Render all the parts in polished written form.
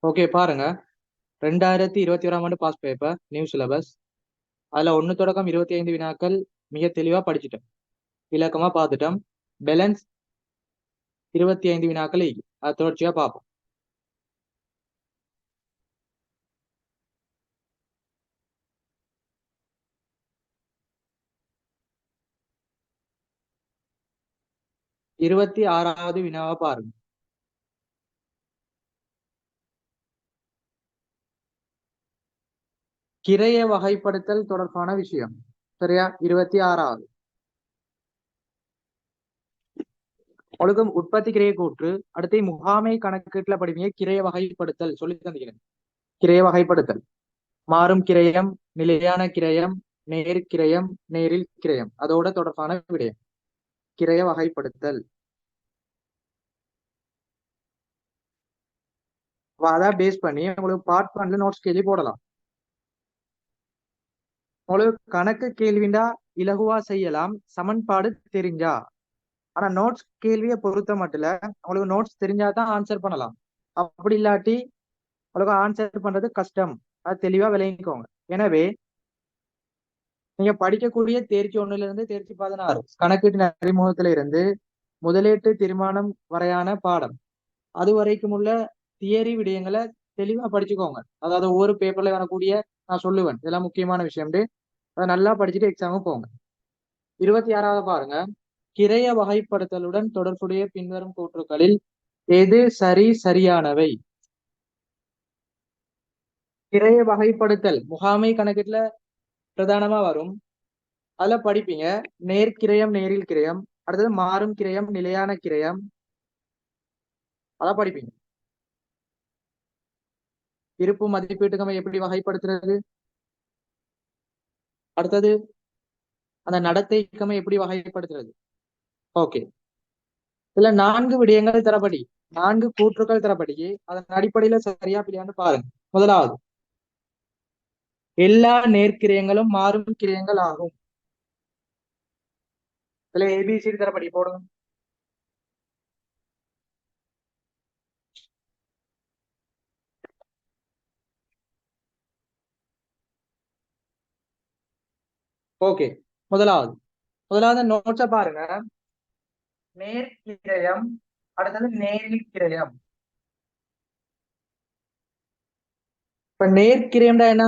Okay பாருங்க. 2021ஆம் ஆண்டு pass paper new syllabus. அதுல 1 தொடக்கம் 25 வினாக்கள் மிக தெளிவா படிச்சுட்டோம், இலக்கமா பார்த்துட்டோம். பேலன்ஸ் 25 வினாக்கள் அது தொடர்ச்சியா பார்ப்போம். இருபத்தி ஆறாவது வினாவை பாருங்க. கிரைய வகைப்படுத்தல் தொடர்பான விஷயம். சரியா? 26வது ஒழுக்கம் உற்பத்தி கிரைய கூற்று. அடுத்து முகாமை கணக்கீட்டுல படிப்பீங்க. கிரைய வகைப்படுத்தல் சொல்லி தந்துக்கிறேன். கிரைய வகைப்படுத்தல் மாறும் கிரயம், நிலையான கிரயம், நேர் கிரயம், நேரில் கிரயம், அதோட தொடர்பான விடயம் கிரைய வகைப்படுத்தல். அதை பேஸ் பண்ணி உங்களுக்கு பார்ட் 1ல நோட்ஸ் கேள்வி போடலாம். உங்களுக்கு கணக்கு கேள்விண்டா இலகுவா செய்யலாம், சமன்பாடு தெரிஞ்சா. ஆனா நோட்ஸ் கேள்வியை பொறுத்த மட்டும் உங்களுக்கு நோட்ஸ் தெரிஞ்சாதான் ஆன்சர் பண்ணலாம். அப்படி இல்லாட்டி உங்களுக்கு ஆன்சர் பண்றது கஷ்டம். அது தெளிவா விளங்கிக்கோங்க. எனவே நீங்க படிக்கக்கூடிய தேர்ச்சி 1ல இருந்து தேர்ச்சி 16 கணக்கீட்டு நெறிமுகத்தில இருந்து முதலீட்டு தீர்மானம் வரையான பாடம் அது வரைக்கும் உள்ள தியரி விடயங்களை தெளிவா படிச்சுக்கோங்க. அதாவது ஒவ்வொரு பேப்பர்ல வரக்கூடிய நான் சொல்லுவேன், இதெல்லாம் முக்கியமான விஷயம். அதை நல்லா படிச்சுட்டு எக்ஸாமுக்கு போங்க. 26வது பாருங்க. கிரைய வகைப்படுத்தலுடன் தொடர்புடைய பின்வரும் கூற்றுக்களில் எது சரியானவை? கிரைய வகைப்படுத்தல் முகாமை கணக்கீட்டுல பிரதானமா வரும். அதுல படிப்பீங்க நேர்கிரயம், நேரில் கிரயம், அடுத்தது மாறும் கிரயம், நிலையான கிரயம், அதான் படிப்பீங்க. இருப்பு மதிப்பீட்டுக்கமை எப்படி வகைப்படுத்துறது, அடுத்தது அந்த நடத்தைக்கமை எப்படி வகைப்படுத்துறது. ஓகே, இதுல 4 விடயங்கள் தரப்படி, 4 கூற்றுக்கள் தரப்படி, அதன் அடிப்படையில சரியா பிள்ளையான்னு பாருங்க. முதலாவது, எல்லா நேர்க்கிரயங்களும் மாறும் கிரயங்கள் ஆகும். இதுல ஏபிசி தரப்படி போடுங்க. ஓகே, முதலாவது நோட்ஸ பாருங்க. நேர்கிரயம், அடுத்தது நேரில் கிரயம். இப்ப நேர்கிரயம்டா என்ன?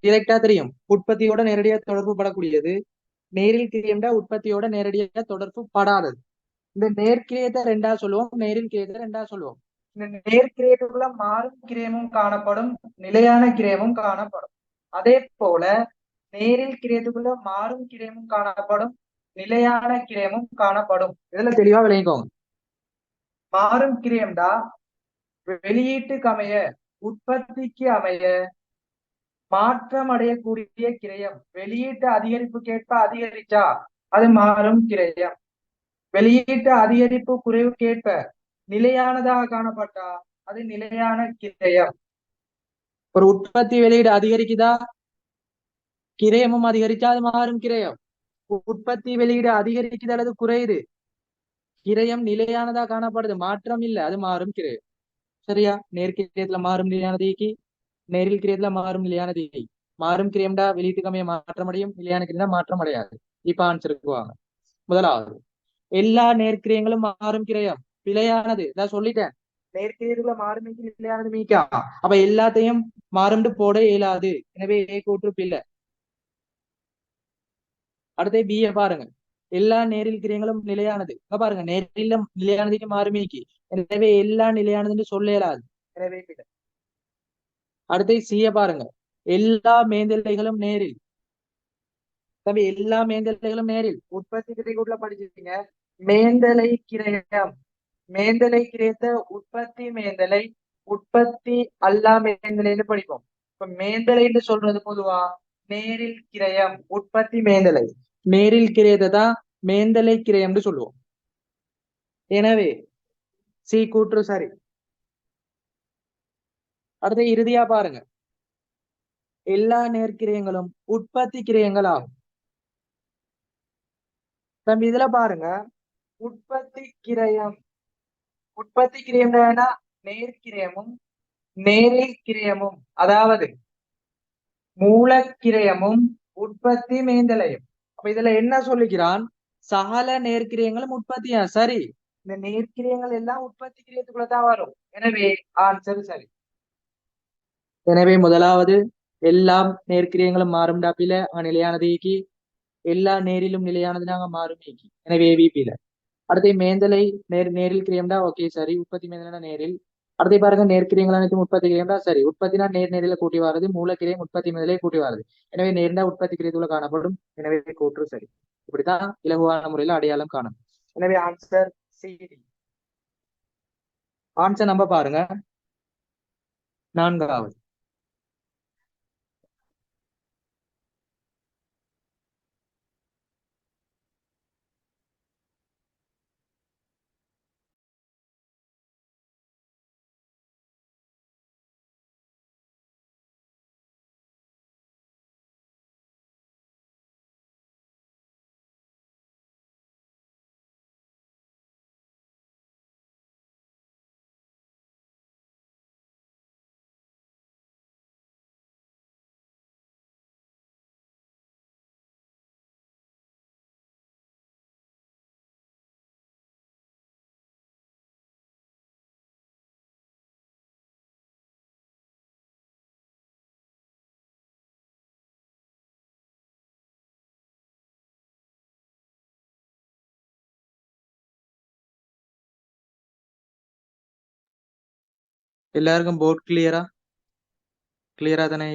டிரெக்டா தெரியும், உற்பத்தியோட நேரடியா தொடர்பு படக்கூடியது. நேரில் கிரயம்டா உற்பத்தியோட நேரடியாக தொடர்பு படாதது. இந்த நேர்கிரயத்தை ரெண்டா சொல்லுவோம், நேரில் கிரயத்தை ரெண்டா சொல்லுவோம். இந்த நேர்கிரயத்துக்குள்ள மாறும் கிரயமும் காணப்படும், நிலையான கிரயமும் காணப்படும். அதே போல நேரில் கிரயத்துக்குள்ள மாறும் கிரயமும் காணப்படும், நிலையான கிரயமும் காணப்படும். இதுல தெளிவா விளங்கிக்கோங்க. மாறும் கிரயம்டா வெளியீட்டுக்கு அமைய, உற்பத்திக்கு அமைய மாற்றம் அடையக்கூடிய கிரயம். வெளியீட்டு அதிகரிப்புக்கேற்ப அதிகரிச்சா அது மாறும் கிரயம். வெளியீட்டு அதிகரிப்பு குறைவுக்கேற்ப நிலையானதாக காணப்பட்டா அது நிலையான கிரயம். ஒரு உற்பத்தி வெளியீடு அதிகரிக்குதா, கிரயமும் அதிகரிச்சா அது மாறும் கிரயம். உற்பத்தி வெளியீடு அதிகரிக்குது அல்லது குறையுது, கிரயம் நிலையானதா காணப்படுது, மாற்றம் இல்லை, அது மாறும் கிரயம். சரியா? நேர்கிரயத்துல மாறும் நிலையானதைக்கு, நேரில் கிரயத்துல மாறும் நிலையானதை. மாறும் கிரயம்டா வெளியீட்டுக்கு அமைய மாற்றம் அடையும், நிலையான கிரியம் மாற்றம் அடையாது. இப்ப ஆன்சருக்கு வாங்க. முதலாவது, எல்லா நேர்க்கிரியங்களும் மாறும் கிரயம் பிழையானது. நான் சொல்லிட்டேன், நேர்க்கிரியத்துல மாறும் நிலையானது மீக்கா. அப்ப எல்லாத்தையும் மாறுண்டு போட இயலாது. எனவே ஏ கூற்று பிள்ளை. அடுத்த பிஏ பாருங்க. எல்லா நேரில் கிரியங்களும் நிலையானது. பாருங்க, நேரில் நிலையானதுக்கு மாறுமீக்கி, எனவே எல்லா நிலையானதுன்னு சொல்ல இயலாது. எனவே பிள்ளை. அடுத்த சிய பாருங்க. எல்லா மேந்தலைகளும் நேரில். தம்பி, எல்லா மேந்தலைகளும் நேரில். உற்பத்தி கிரைக்குள்ள படிச்சிருக்கீங்க. மேந்தலை கிரயம், மேந்தலை கிரயத்தை உற்பத்தி மேந்தலை, உற்பத்தி அல்லா மேந்தலைன்னு படிப்போம். இப்ப மேந்தலைன்னு சொல்றது பொதுவா நேரில் கிரயம், உற்பத்தி மேந்தலை. நேரில் கிரயத்தை தான் மேந்தலை கிரயம்னு சொல்லுவோம். எனவே சி கூற்று சரி. அடுத்த இறுதியா பாருங்க. எல்லா நேர்க்கிரயங்களும் உற்பத்தி கிரயங்கள் ஆகும். நம்ம இதுல பாருங்க, உற்பத்தி கிரயம், உற்பத்தி கிரயம் நேர்க்கிரயமும் நேரில் கிரயமும் அதாவது மூலக்கிரயமும் உற்பத்தி மேந்தலையும். அப்ப இதுல என்ன சொல்லுகிறான்? சகல நேர்க்கிரியங்களும் உற்பத்தியா? சரி, இந்த நேர்க்கிரியங்கள் எல்லாம் உற்பத்தி கிரியத்துக்குள்ளதான் வரும். எனவே ஆன்சர் சரி. எனவே முதலாவது எல்லாம் நேர்க்கிரியங்களும் மாறும் டாப்பில நிலையானது ஈக்கி, எல்லா நேரிலும் நிலையானது நாங்க மாறும் ஈக்கி. எனவே விபியில அடுத்து மேந்தலை நேரில் கிரியம்டா ஓகே சரி, உற்பத்தி மேந்தலைனா நேரில். அடுத்து பாருங்க நேர்க்கிரியங்கள் அனைத்தும் உற்பத்தி கிரியம்டா சரி, உற்பத்தினா நேரில கூட்டி வாரது, மூலக்கிரியம் உற்பத்தி மேதலை கூட்டி வாரது. எனவே நேர்ந்தா உற்பத்தி கிரியத்துள்ள காணப்படும். எனவே கூற்று சரி. இப்படித்தான் இலகுவான முறையில் அடையாளம் காணும். எனவே ஆன்சர் சிடி. ஆன்சர் நம்ப பாருங்க, நான்காவது. எல்லாருக்கும் போர்ட் கிளியரா? கிளியரா தானே?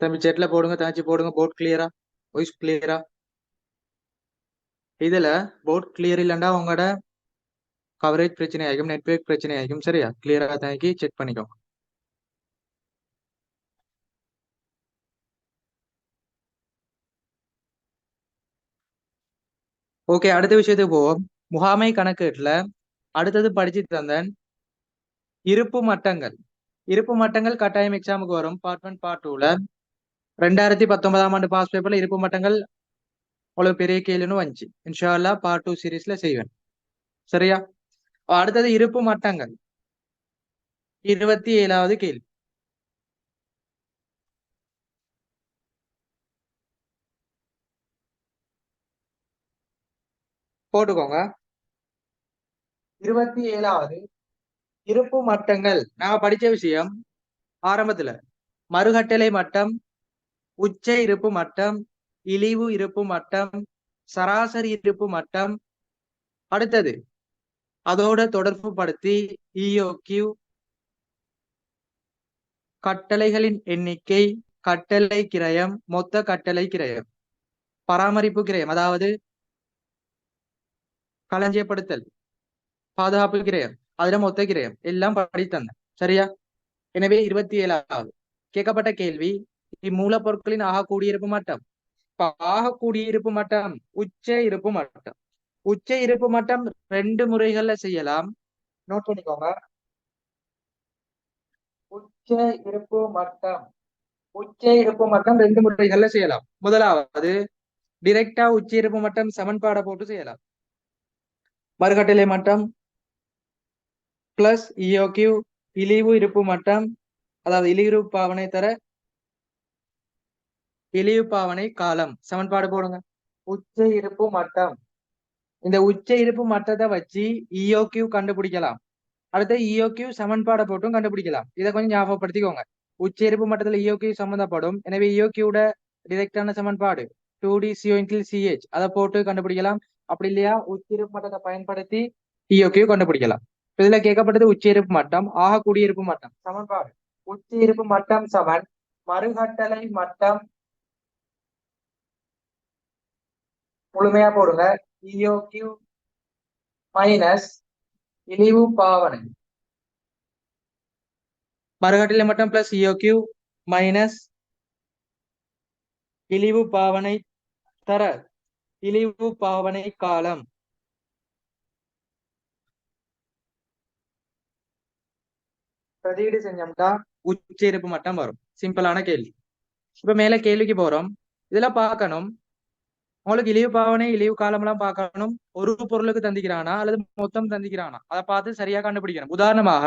தம்பி செட்ல போடுங்க, தாச்சி போடுங்க. போர்ட் கிளியரா? வாய்ஸ் கிளியரா? இதுல போர்ட் கிளியர் இல்லைண்டா உங்களோட கவரேஜ் பிரச்சனை ஆகும், நெட்வொர்க் பிரச்சனை ஆகும். சரியா? கிளியரா தாக்கி செக் பண்ணிக்கோங்க. ஓகே, அடுத்த விஷயத்துக்கு போவோம். முகாமை கணக்கீட்டுல அடுத்தது படிச்சு தந்தேன் இருப்பு மட்டங்கள். இருப்பு மட்டங்கள் கட்டாயம் எக்ஸாமுக்கு வரும். பார்ட் 1 பார்ட் 2ல 2019ஆம் ஆண்டு பாஸ் பேப்பர்ல இருப்பு மட்டங்கள் அவ்வளவு பெரிய கேள்வின்னு வந்துச்சு. இன்ஷா அல்லாஹ் பார்ட் 2 சீரீஸ்ல செய்வேன். சரியா? அடுத்தது இருப்பு மட்டங்கள் 27வது கேள்வி போட்டுக்கோங்க. 27வது இருப்பு மட்டங்கள் நாங்க படிச்ச விஷயம் ஆரம்பத்துல மறுகட்டளை மட்டம், உச்ச இருப்பு மட்டம், இழிவு இருப்பு மட்டம், சராசரி இருப்பு மட்டம், அடுத்தது அதோட தொடர்பு படுத்தி இஓக்யூ, கட்டளைகளின் எண்ணிக்கை, கட்டளை கிரயம், மொத்த கட்டளை கிரயம், பராமரிப்பு கிரயம் அதாவது களஞ்சியப்படுத்தல், பாதுகாப்பு கிரயம், அதுல மொத்த கிரயம் எல்லாம் படித்தந்த. சரியா? எனவே 27வது கேட்கப்பட்ட கேள்வி இம்மூலப்பொருட்களின் ஆக கூடியிருப்பு மட்டம். ஆக கூடியிருப்பு மட்டம் உச்ச இருப்பு மட்டம். உச்ச இருப்பு மட்டம் 2 முறைகள்ல செய்யலாம். நோட் பண்ணிக்கோங்க. உச்ச இருப்பு மட்டம் உச்ச இருப்பு மட்டம் 2 முறைகள்ல செய்யலாம். முதலாவது டிரெக்டா உச்ச இருப்பு மட்டம் சமன்பாடை போட்டு செய்யலாம். மறுகட்டளை மட்டம் பிளஸ் இஓக்யூ இழிவு இருப்பு மட்டம், அதாவது இழிவு பாவனை தர இழிவு பாவனை காலம் சமன்பாடு போடுங்க. உச்ச இருப்பு மட்டம், இந்த உச்ச இருப்பு மட்டத்தை வச்சு இஓக்யூ கண்டுபிடிக்கலாம். அடுத்து இஓக்யூ சமன்பாடை போட்டும் கண்டுபிடிக்கலாம். இதை கொஞ்சம் ஞாபகப்படுத்திக்கோங்க. உச்ச இருப்பு மட்டத்தில் இஓக்யூ சம்பந்தப்படும். எனவே இஓக்யூட டிரெக்டான சமன்பாடு 2D CO/CH அதை போட்டு கண்டுபிடிக்கலாம். அப்படி இல்லையா உச்ச இருப்பு மட்டத்தை பயன்படுத்தி இஓக்யூ கண்டுபிடிக்கலாம். இதுல கேட்கப்பட்டது உச்ச இருப்பு மட்டம், ஆக குடியிருப்பு மட்டம் சமன்பாடு. உச்ச இருப்பு மட்டம் சமன் மறுகட்டளை மட்டம் முழுமையா போடுங்க. இஓக்யூ மைனஸ் இழிவு பாவனை. மறுகட்டளை மட்டம் பிளஸ் இஓக்யூ மைனஸ் இழிவு பாவனை தர இழிவு பாவனை காலம். பிரதியீடு செஞ்சோம்னா உச்சரிப்பு மட்டம் வரும். சிம்பிளான கேள்வி. இப்ப மேல கேள்விக்கு போறோம். இதுல பார்க்கணும் உங்களுக்கு இழிவு பாவனை இழிவு காலம் எல்லாம் பார்க்கணும். ஒரு பொருளுக்கு தந்திக்கிறானா அல்லது மொத்தம் தந்திக்கிறானா அதை பார்த்து சரியா கண்டுபிடிக்கணும். உதாரணமாக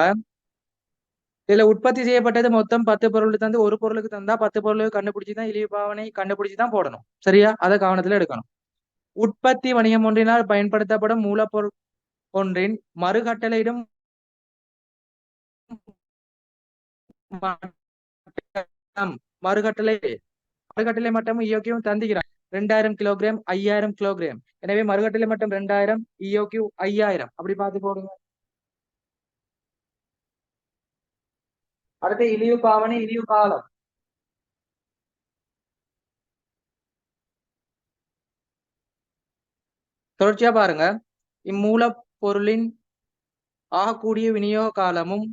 இதுல உற்பத்தி செய்யப்பட்டது மொத்தம் 10 பொருள் தந்து ஒரு பொருளுக்கு தந்தா 10 பொருளுக்கு கண்டுபிடிச்சுதான் இழிவு பாவனை கண்டுபிடிச்சுதான் போடணும். சரியா? அதை கவனத்துல எடுக்கணும். உற்பத்தி வணிகம் ஒன்றினால் பயன்படுத்தப்படும் மூலப்பொருள் ஒன்றின் மறுகட்டளையிடும் மறுகட்டளை மறுகட்டளை மட்டம் இயோக்கியம் தந்திக்கிறான் 2000 கிலோகிராம் 5000 கிலோகிராம். எனவே மறுகட்டளை மட்டம் 2000 இயோக்கியம் 5000 அப்படி பார்த்து போடுங்க. அடுத்து இழிவு பாவனை இழிவு காலம். தொடர்ச்சியா பாருங்க. இம்மூலப்பொருளின் ஆகக்கூடிய விநியோக காலமும்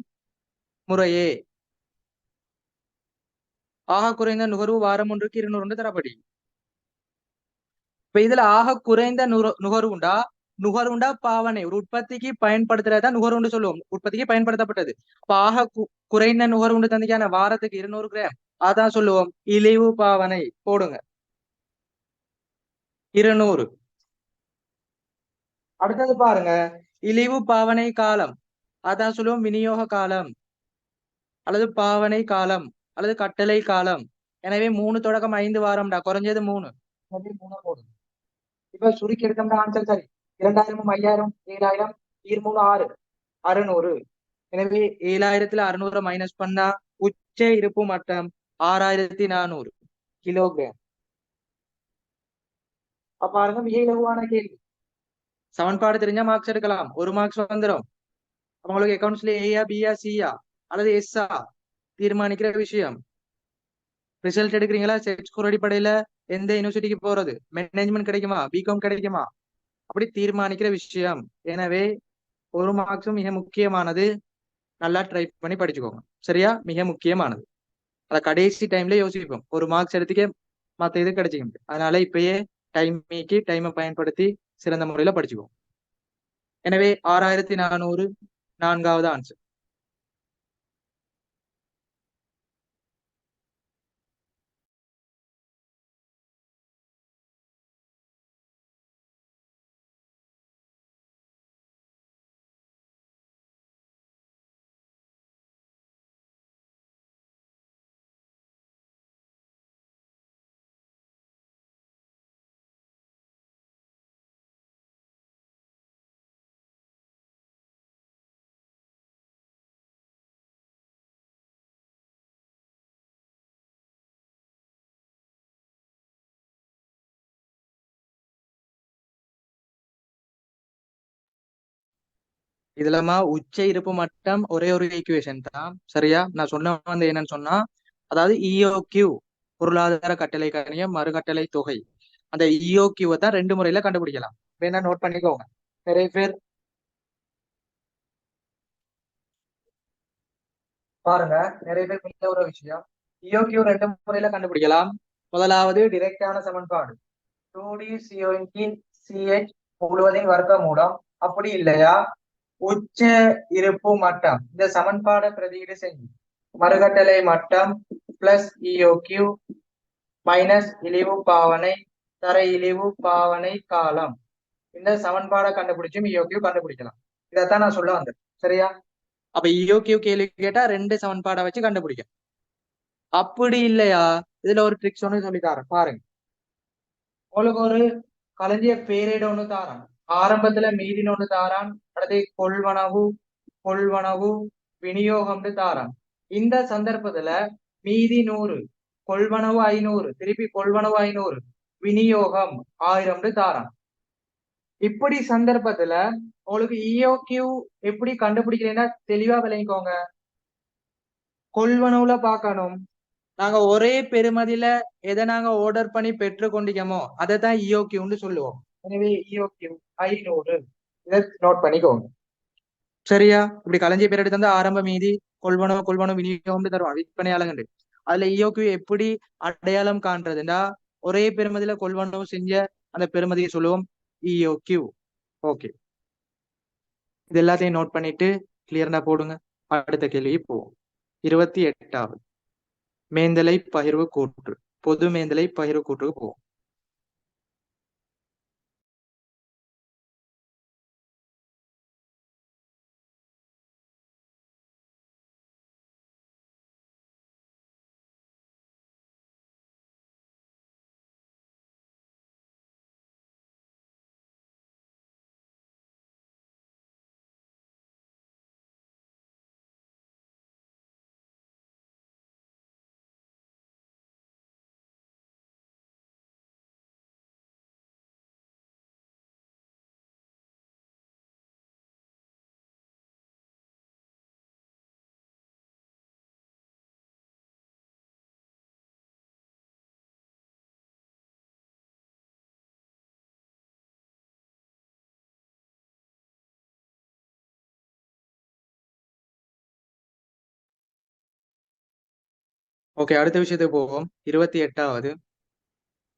முறையே ஆக குறைந்த நுகர்வு வாரம் ஒன்றுக்கு 200 தரப்படி. இப்ப இதுல ஆக குறைந்த நுகர்வுண்டா நுகர்வுண்டா பாவனை ஒரு உற்பத்திக்கு பயன்படுத்துறதா நுகர்வுண்டு சொல்லுவோம். உற்பத்திக்கு பயன்படுத்தப்பட்டது. அப்ப ஆக குறைந்த நுகர்வுண்டு தந்திக்கான வாரத்துக்கு 200 கிராம் அதான் சொல்லுவோம் இழிவு பாவனை. போடுங்க 200. அடுத்தது பாருங்க இழிவு பாவனை காலம் அதான் சொல்லுவோம் விநியோக காலம் அல்லது பாவனை காலம் அல்லது கட்டளை காலம். எனவே 3 தொடக்கம் 5 வாரம்டா குறைஞ்சது 3 போடுங்க. இப்ப சுருக்கி எடுத்தோம்னா ஆன்சர் சரி. 2000 5000 7000 23 6 600. எனவே 7600 மைனஸ் பண்ணா உச்ச இருப்பு மட்டம் 6400 கிலோகிராம். அப்ப பாருங்க மிக இலகுவான கேள்வி. சமன்பாடு தெரிஞ்சா மார்க்ஸ் எடுக்கலாம். 1 மார்க்ஸ் வந்துடும். உங்களுக்கு அக்கௌண்ட்ஸ்ல ஏயா பியா சியா அல்லது எஸ்ஆ தீர்மானிக்கிற விஷயம். ரிசல்ட் எடுக்கிறீங்களா செட் ஸ்கோர் அடிப்படையில எந்த யூனிவர்சிட்டிக்கு போறது மேனேஜ்மெண்ட் கிடைக்குமா பிகாம் கிடைக்குமா அப்படி தீர்மானிக்கிற விஷயம். எனவே 1 மார்க்ஸும் மிக முக்கியமானது. நல்லா ட்ரை பண்ணி படிச்சுக்கோங்க. சரியா? மிக முக்கியமானது. அதை கடைசி டைம்ல யோசிப்போம். 1 மார்க்ஸ் எடுத்துக்கே மற்ற இது கிடைச்சிக்க. அதனால இப்பயே டைமை பயன்படுத்தி சிறந்த முறையில படிச்சுக்கோங்க. எனவே 6400 4வது ஆன்சர். இதுலமா உச்ச இருப்பு மட்டம் ஒரே ஒரு ஈக்குவேஷன் தான். சரியா? நான் சொன்ன வந்து என்னன்னு சொன்னா அதாவது இஓக்யூ பொருளாதார கட்டளை கணியம் மறுகட்டளை தொகை. அந்த இஓக்யூவை தான் 2 முறையில கண்டுபிடிக்கலாம். வேணா நோட் பண்ணிக்கோங்க. நிறைய பேர் பாருங்க நிறைய பேர் புரிந்த ஒரு விஷயம். இஓக்யூ 2 முறையில கண்டுபிடிக்கலாம். முதலாவது டிரெக்டான சமன்பாடு 2D CH முழுவதின் வர்க்க மூலம். அப்படி இல்லையா உச்ச இருப்பு மட்டம் இந்த சமன்பாடை பிரதியீடு செய்யும். மறுகட்டளை மட்டம் பிளஸ் இஓக்யூ மைனஸ் இழிவு பாவனை தர இழிவு பாவனை காலம். இந்த சமன்பாடை கண்டுபிடிச்சும் இஓக்யூ கண்டுபிடிக்கலாம். இதைத்தான் நான் சொல்ல வந்தேன். சரியா? அப்ப இஓக்யூ கேள்வி கேட்டா 2 சமன்பாடை வச்சு கண்டுபிடிக்க. அப்படி இல்லையா இதுல ஒரு ட்ரிக்ஸ் ஒன்று சொல்லி தரேன் பாருங்க. உங்களுக்கு ஒரு களஞ்சிய பேரேடு ஒண்ணு தாரான். ஆரம்பத்துல மீதின்னு ஒண்ணு தாரான். அடுத்து கொள்வனவு விநியோகம்னு தாரான். இந்த சந்தர்ப்பத்துல மீதி 100 கொள்வனவு 500 திருப்பி கொள்வனவு 500 விநியோகம் 1000 தாரான். இப்படி சந்தர்ப்பத்துல உங்களுக்கு இஓக்யூ எப்படி கண்டுபிடிக்கிறேன்னா தெளிவா விளங்கிக்கோங்க. கொள்வனவுல பார்க்கணும். நாங்க ஒரே பெருமதியில எதை நாங்க ஆர்டர் பண்ணி பெற்று கொண்டிக்கமோ அதை தான் இஓக்யூன்னு சொல்லுவோம். எனவே இஓக்யூ 500 இதை நோட் பண்ணிக்கோங்க. சரியா? இப்படி களஞ்சிய பேர் எடுத்து வந்து ஆரம்ப மீதி கொள்வனவு விநியோகம் தருவான் விற்பனையாளங்க. அதுல இஓக்யூ எப்படி அடையாளம் காண்றதுன்னா ஒரே பெருமதியில கொள்வனவு செஞ்ச அந்த பெருமதியை சொல்லுவோம் இஓக்யூ. ஓகே, இது எல்லாத்தையும் நோட் பண்ணிட்டு கிளியர்னா போடுங்க. அடுத்த கேள்வி போவோம். 28வது மேந்தலை பகிர்வு கூற்று பொது மேந்தலை பகிர்வு கூற்றுக்கு போவோம். ஓகே, அடுத்த விஷயத்துக்கு போவோம். 28வது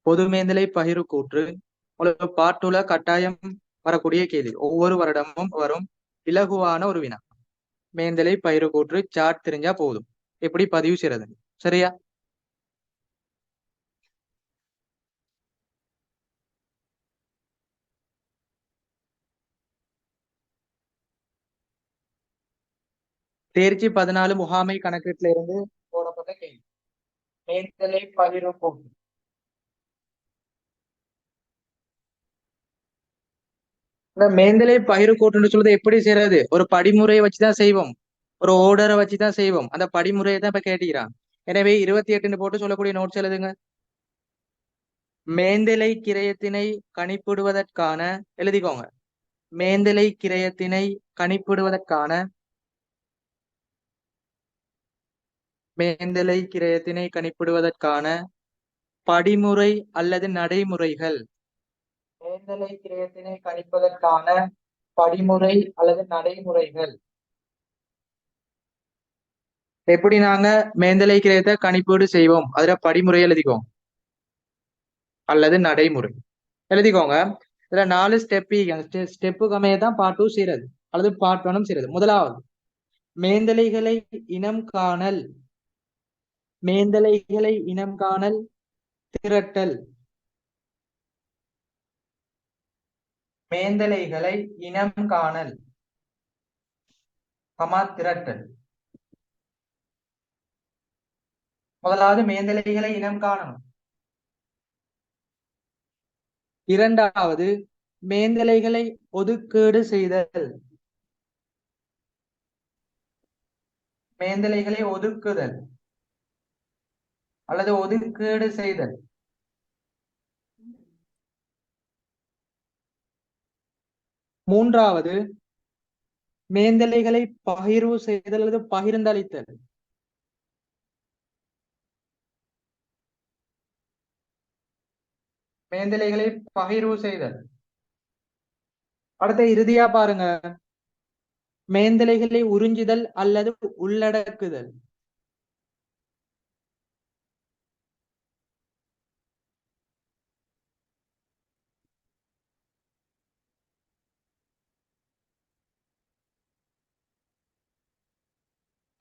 பொது மேந்தலை பகிர்வு கூற்று. உங்களுக்கு பாட்டுல கட்டாயம் வரக்கூடிய கேள்வி, ஒவ்வொரு வருடமும் வரும் இலகுவான ஒரு வினா. மேந்தலை பகிர்வு கூற்று சார்ட் தெரிஞ்சா போதும், எப்படி பதிவு செய்யறது, சரியா? தேர்ச்சி 14 முகாமை கணக்கீட்டுல இருந்து போடப்பட்ட கேள்வி. மேந்தலை பகிர்வு கூற்று. இந்த மேந்தலை பகிர்வு கூற்றுன்னு சொல்றது எப்படி செய்யறது? ஒரு படிமுறையை வச்சுதான் செய்வோம், ஒரு ஓர்டரை வச்சுதான் செய்வோம். அந்த படிமுறையை தான் இப்ப கேட்டுக்கிறான். எனவே 28 போட்டு சொல்லக்கூடிய நோட்ஸ் எழுதுங்க. மேந்தலை கிரயத்தினை கணிப்பிடுவதற்கான, எழுதிக்கோங்க. மேந்தலை கிரயத்தினை கணிப்பிடுவதற்கான மேந்தலை கிரயத்தினை கணிப்பிடுவதற்கான படிமுறை அல்லது நடைமுறைகள். மேந்தலை கிரயத்தினை கணிப்பதற்கான படிமுறை அல்லது நடைமுறைகள். எப்படி நாங்க மேந்தலை கிரயத்தை கணிப்பீடு செய்வோம், அதுல படிமுறை எழுதிக்கோங்க அல்லது நடைமுறை எழுதிக்கோங்க. இதுல 4 ஸ்டெப். ஸ்டெப்புக்கு அமைய தான் பார்ட் 2 செய்யறது அல்லது பார்ட் 1 செய்யறது. முதலாவது, மேந்தலைகளை இனம் காணல். மேந்தலைகளை இனம் காணல், திரட்டல். மேந்தலைகளை இனம் காணல், திரட்டல். முதலாவது மேந்தலைகளை இனம் காணணும். இரண்டாவது, மேந்தலைகளை ஒதுக்கீடு செய்தல். மேந்தலைகளை ஒதுக்குதல் அல்லது ஒதுக்கீடு செய்தல். மூன்றாவது, மேந்தலைகளை பகிர்வு செய்தல் அல்லது பகிர்ந்தளித்தல். மேந்தலைகளை பகிர்வு செய்தல். அடுத்த இறுதியா பாருங்க, மேந்தலைகளை உறிஞ்சுதல் அல்லது உள்ளடக்குதல்.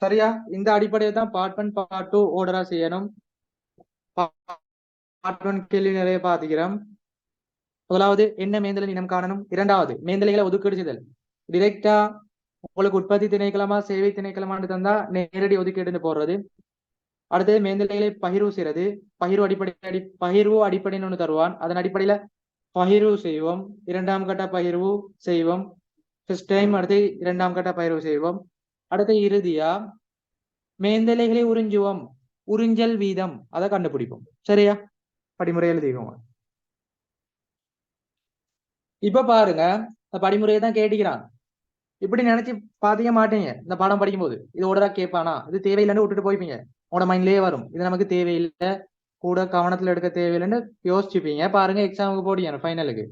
சரியா? இந்த அடிப்படையை தான் பார்ட் 1 பார்ட் 2 ஓர்டரா செய்யணும். பார்ட் 1 கேள்வி நிறைய பாத்துக்கிறோம். முதலாவது, என்ன மேந்தலை இனம் காணணும். இரண்டாவது, மேந்தலைகளை ஒதுக்கீடு செய்தல். டிரெக்டா உங்களுக்கு உற்பத்தி திணைக்களமா சேவை திணைக்களமான்னு தந்தா நேரடி ஒதுக்கீடுன்னு போடுறது. அடுத்தது, மேந்தலைகளை பகிர்வு செய்யறது. பகிர்வு அடிப்படைன்னு ஒண்ணு தருவான், அதன் அடிப்படையில பகிர்வு செய்வோம். இரண்டாம் கட்ட பகிர்வு செய்வோம். ஃபர்ஸ்ட் டைம் அடுத்து இரண்டாம் கட்ட பகிர்வு செய்வோம். அடுத்து இறுதியா மேந்தலைகளை உறிஞ்சுவோம், உறிஞ்சல் வீதம் அதை கண்டுபிடிப்போம். சரியா? படிமுறை எழுதிக்கோங்க. இப்ப பாருங்க, படிமுறையை தான் கேட்டுக்கிறான். இப்படி நினைச்சு பாத்திக்க மாட்டீங்க. இந்த பாடம் படிக்கும் போது இது ஓடரா கேட்பானா, இது தேவையில்லைன்னு விட்டுட்டு போய்ப்பீங்க. உங்களோட மைண்ட்லயே வரும், இது நமக்கு தேவையில்லை, கூட கவனத்துல எடுக்க தேவையில்லைன்னு யோசிச்சுப்பீங்க. பாருங்க, எக்ஸாமுக்கு போடியான ஃபைனலுக்கு.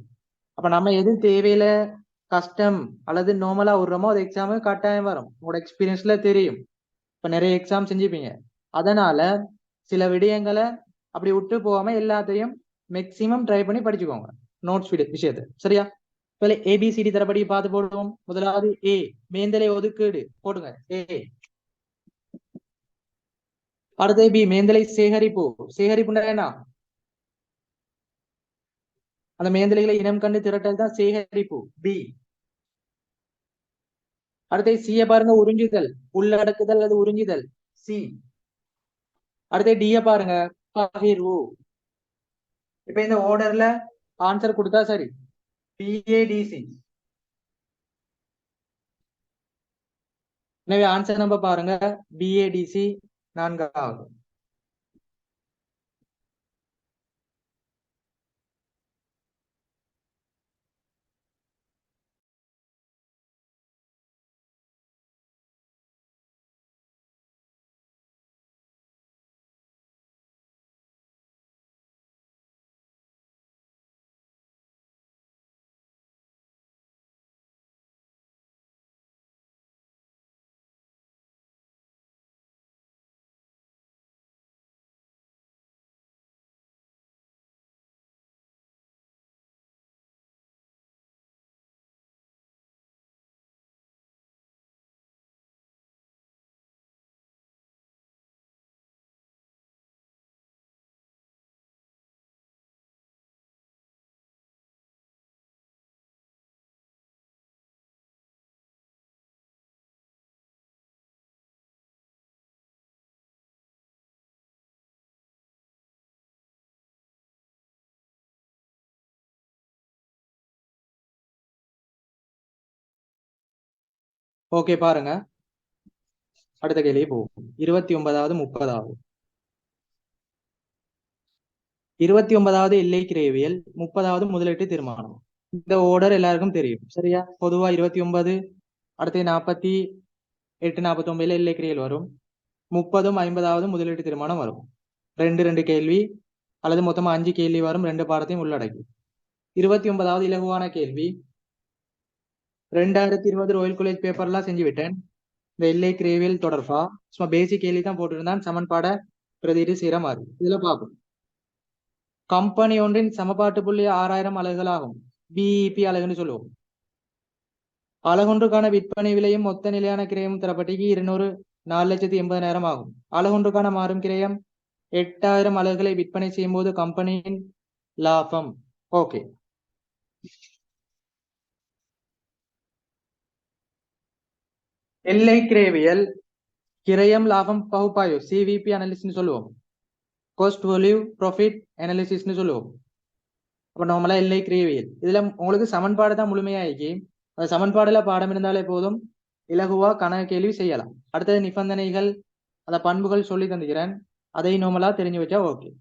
அப்ப நம்ம எது தேவையில கஷ்டம் அல்லது நார்மலா விடுறோமோ அது எக்ஸாமுக்கு கட்டாயம் வரும். உங்களோட எக்ஸ்பீரியன்ஸ்ல தெரியும். இப்ப நிறைய எக்ஸாம் செஞ்சுப்பீங்க. அதனால சில விடயங்களை அப்படி விட்டு போகாம எல்லாத்தையும் மேக்சிமம் ட்ரை பண்ணி படிச்சுக்கோங்க நோட்ஸ் விஷயத்தை. சரியா? ஏபிசிடி தரப்படி பார்த்து போடுவோம். முதலாவது ஏ, மேந்தலை ஒதுக்கீடு போடுங்க ஏ. அடுத்தது பி, மேந்தலை சேகரிப்பு. சேகரிப்புன்னா என்ன? அந்த மேந்தலைகளை இனம் கண்டு திரட்டல் தான் சேகரிப்பு, பி. அடுத்தது சிய பாருங்க, உறிஞ்சுதல், உள்ளடக்குதல் அல்லது உறிஞ்சுதல், சி. அடுத்தது டிய பாருங்க, பகிர்வு. இப்ப இந்த ஓர்டர்ல ஆன்சர் கொடுத்தா சரி, பிஏடிசி. எனவே ஆன்சர் நம்பர் பாருங்க, பிஏடிசி 4வது. ஓகே பாருங்க, அடுத்த கேள்வி போகும். 29வது 30வது. 29வது எல்லை கிரேவியல், 30வது முதலீட்டு தீர்மானம். இந்த ஓர்டர் எல்லாருக்கும் தெரியும் சரியா? பொதுவா 29, அடுத்து 48, 49 எல்லை கிரியல் வரும். 30ம் 50வது முதலீட்டு தீர்மானம் வரும். ரெண்டு கேள்வி அல்லது மொத்தமா 5 கேள்வி வரும், 2 பாடத்தையும் உள்ளடக்கி. 29வது இலகுவான கேள்வி. 2020 ராயல் காலேஜ் பேப்பர்லாம் செஞ்சு விட்டேன். இந்த எல்லை கிரேவியல் தொடர்பா சும்மா பேசிக் கேள்வி தான் போட்டிருந்தான், சமன்பாட பிரதிடு செய்யற மாதிரி. இதுல பார்ப்போம். கம்பெனி ஒன்றின் சமபாட்டு புள்ளி 6000 அலகுகள் ஆகும். பிஇபி அலகுன்னு சொல்லுவோம். அலகொன்றுக்கான விற்பனை விலையும் மொத்த நிலையான கிரயமும் தரப்பட்டிக்கு 4,80,000 ஆகும். அலகொன்றுக்கான மாறும் கிரயம் 8000 அலகுகளை விற்பனை செய்யும் போது கம்பெனியின் லாபம். ஓகே, எல்லை கிரேவியல் கிரயம் லாபம் பகுப்பாய்வு சிவிபி அனாலிசிஸ் சொல்லுவோம். காஸ்ட் வேல்யூ ப்ராஃபிட் அனாலிசிஸ்னு சொல்லுவோம். அப்ப நார்மலா எல்லை கிரேவியல் இதுல உங்களுக்கு சமன்பாடு தான் முழுமையாகி, அந்த சமன்பாடுல பாடம் இருந்தாலே போதும், இலகுவா கணக்கு கேள்வி செய்யலாம். அடுத்தது நிபந்தனைகள், அந்த பண்புகள் சொல்லி தந்துக்கிறேன், அதை நார்மலா தெரிஞ்சு வச்சா ஓகே.